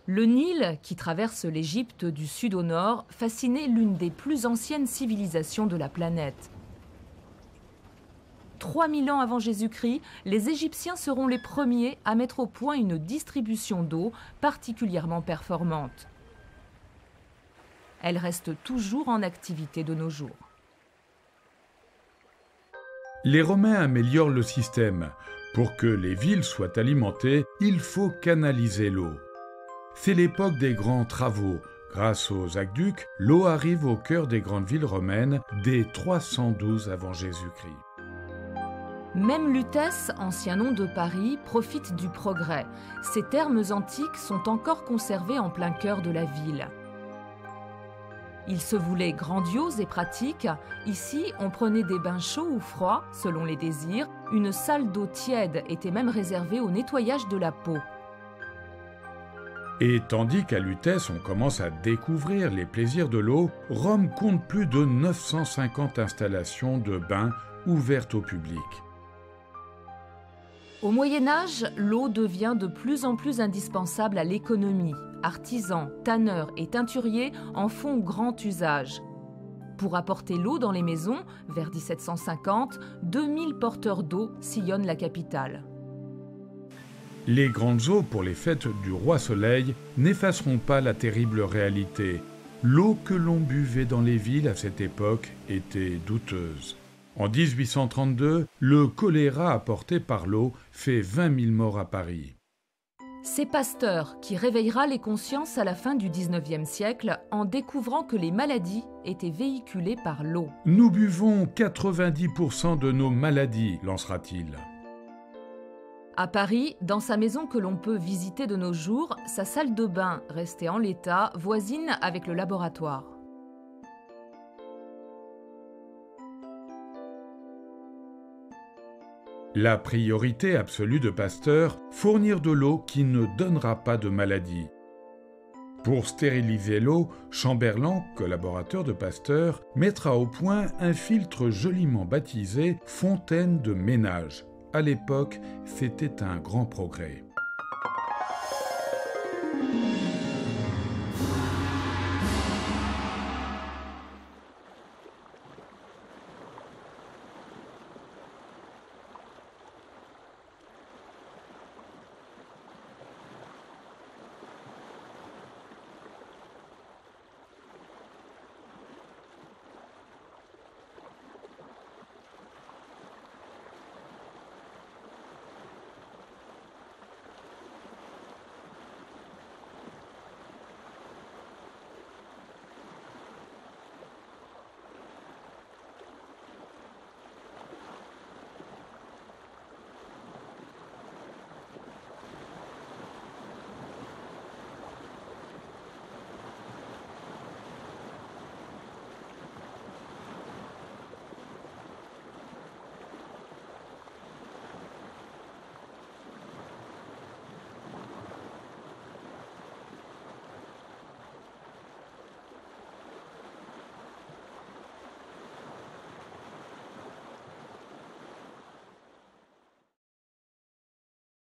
Le Nil, qui traverse l'Égypte du sud au nord, fascinait l'une des plus anciennes civilisations de la planète. 3000 ans avant Jésus-Christ, les Égyptiens seront les premiers à mettre au point une distribution d'eau particulièrement performante. Elle reste toujours en activité de nos jours. Les Romains améliorent le système. Pour que les villes soient alimentées, il faut canaliser l'eau. C'est l'époque des grands travaux. Grâce aux aqueducs, l'eau arrive au cœur des grandes villes romaines dès 312 avant Jésus-Christ. Même Lutèce, ancien nom de Paris, profite du progrès. Ces thermes antiques sont encore conservés en plein cœur de la ville. Ils se voulaient grandioses et pratiques. Ici, on prenait des bains chauds ou froids, selon les désirs. Une salle d'eau tiède était même réservée au nettoyage de la peau. Et tandis qu'à Lutèce, on commence à découvrir les plaisirs de l'eau, Rome compte plus de 950 installations de bains ouvertes au public. Au Moyen-Âge, l'eau devient de plus en plus indispensable à l'économie. Artisans, tanneurs et teinturiers en font grand usage. Pour apporter l'eau dans les maisons, vers 1750, 2000 porteurs d'eau sillonnent la capitale. Les grandes eaux pour les fêtes du roi Soleil n'effaceront pas la terrible réalité. L'eau que l'on buvait dans les villes à cette époque était douteuse. En 1832, le choléra apporté par l'eau fait 20 000 morts à Paris. C'est Pasteur qui réveillera les consciences à la fin du XIXe siècle en découvrant que les maladies étaient véhiculées par l'eau. Nous buvons 90% de nos maladies, lancera-t-il. À Paris, dans sa maison que l'on peut visiter de nos jours, sa salle de bain, restée en l'état, voisine avec le laboratoire. La priorité absolue de Pasteur, fournir de l'eau qui ne donnera pas de maladie. Pour stériliser l'eau, Chamberland, collaborateur de Pasteur, mettra au point un filtre joliment baptisé « fontaine de ménage ». À l'époque, c'était un grand progrès.